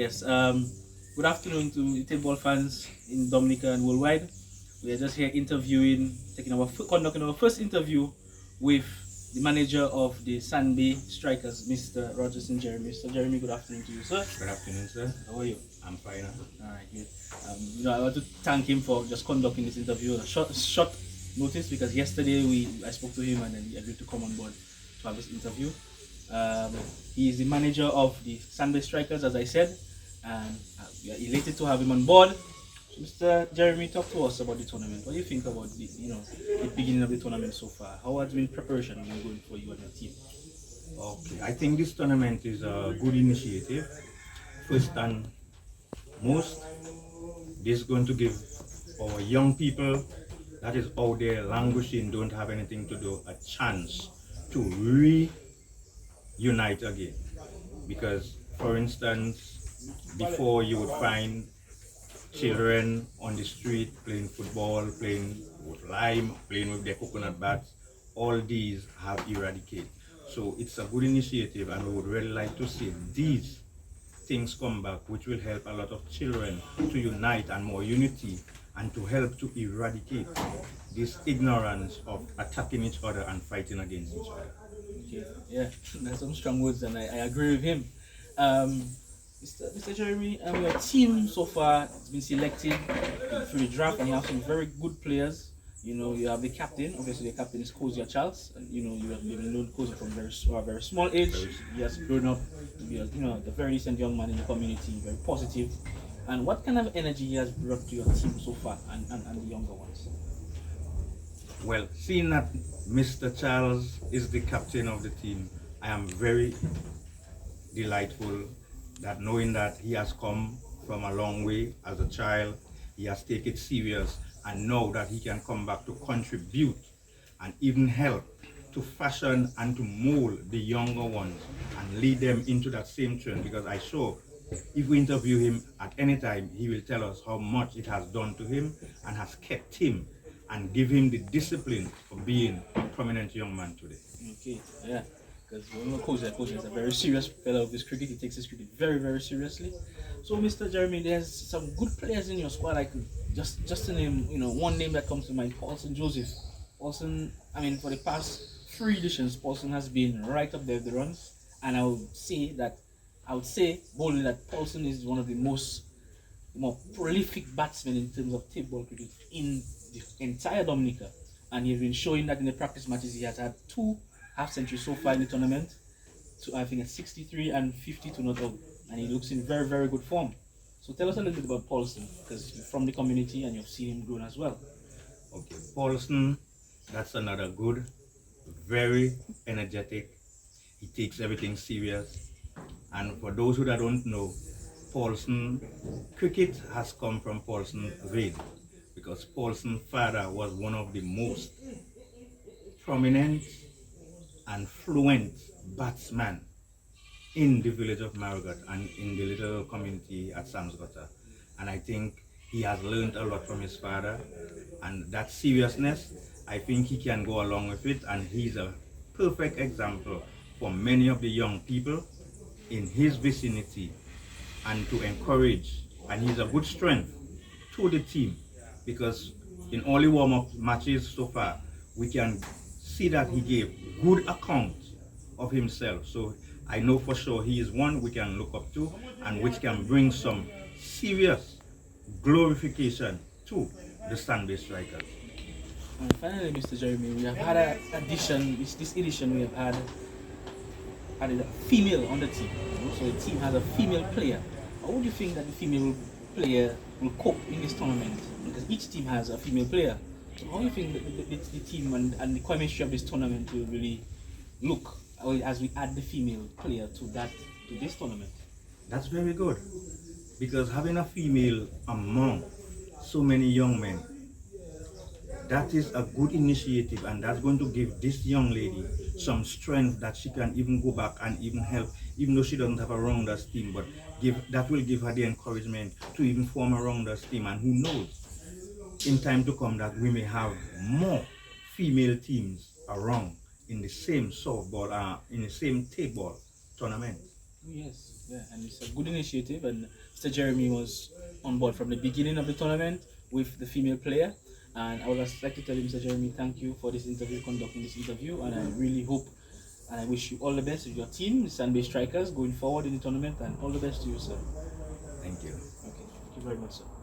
Yes. Good afternoon to table fans in Dominica and worldwide. We are just here interviewing, conducting our first interview with the manager of the Sandbay Strikers, Mr. Rogerson Jeremy. Mr. Jeremy, good afternoon to you, sir. Good afternoon, sir. How are you? I'm fine. All right, good. I want to thank him for just conducting this interview on a short notice because yesterday I spoke to him and then he agreed to come on board to have this interview. He is the manager of the Sandbay Strikers, as I said, and we are elated to have him on board. So Mr. Jeremy, talk to us about the tournament. What do you think about the beginning of the tournament so far? How has been preparation been going for you and your team? Okay, I think this tournament is a good initiative. First and most, this is going to give our young people that is out there languishing, don't have anything to do, a chance to reunite again. Because, for instance, before you would find children on the street playing football, playing with lime, playing with their coconut bats, all these have eradicated. So it's a good initiative and we would really like to see these things come back, which will help a lot of children to unite and more unity and to help to eradicate this ignorance of attacking each other and fighting against each other. Okay, yeah, that's some strong words and I agree with him. Mr. Jeremy, your team so far has been selected through the draft and you have some very good players. You have the captain. Obviously, the captain is Kozia Charles. And, you have known Kozia from a very small age. He has grown up to be, a very decent young man in the community, very positive. And what kind of energy he has brought to your team so far and the younger ones? Well, seeing that Mr. Charles is the captain of the team, I am very delightful that knowing that he has come from a long way as a child, he has taken it serious and know that he can come back to contribute and even help to fashion and to mold the younger ones and lead them into that same trend, because I sure if we interview him at any time, he will tell us how much it has done to him and has kept him and give him the discipline for being a prominent young man today. Okay, yeah, because Kozia is a very serious fellow of this cricket. He takes his cricket very, very seriously. So, Mr. Jeremy, there's some good players in your squad. I could just to name, one name that comes to mind, Paulson Joseph. Paulson, for the past 3 editions, Paulson has been right up there with the runs, and I would say boldly that Paulson is one of the more prolific batsmen in terms of tape ball cricket in the entire Dominica, and he's been showing that in the practice matches. He has had 2 half centuries so far in the tournament, I think at 63 and 52 not out, and he looks in very, very good form. So tell us a little bit about Paulson, because you're from the community and you've seen him grown as well. Okay, Paulson, that's another good, very energetic. He takes everything serious. And for those who don't know, Paulson, cricket has come from Paulson's vein, because Paulson's father was one of the most prominent and fluent batsmen in the village of Marigot and in the little community at Samsgota. And I think he has learned a lot from his father, and that seriousness, I think he can go along with it, and he's a perfect example for many of the young people in his vicinity and to encourage, and he's a good strength to the team, because in all the warm-up matches so far, we can see that he gave good account of himself. So I know for sure he is one we can look up to and which can bring some serious glorification to the Sandbay Strikers. And finally, Mr. Jeremy, we have had an addition. This edition we have had a female on the team. So the team has a female player. How would you think that the female player will cope in this tournament? Because each team has a female player. So how do you think the team and the chemistry of this tournament will really look as we add the female player to this tournament? That's very good, because having a female among so many young men, that is a good initiative, and that's going to give this young lady some strength that she can even go back and even help, even though she doesn't have a rounders team, but that will give her the encouragement to even form a rounders team. And who knows, in time to come, that we may have more female teams around in the same softball, in the same table tournament. Yes. Yeah, and it's a good initiative. And Mr. Jeremy was on board from the beginning of the tournament with the female player. And I would just like to tell you, Mr. Jeremy, thank you for this interview, conducting this interview. And I really hope and I wish you all the best with your team, the Sandbay Strikers, going forward in the tournament. And all the best to you, sir. Thank you. Okay, thank you very much, sir.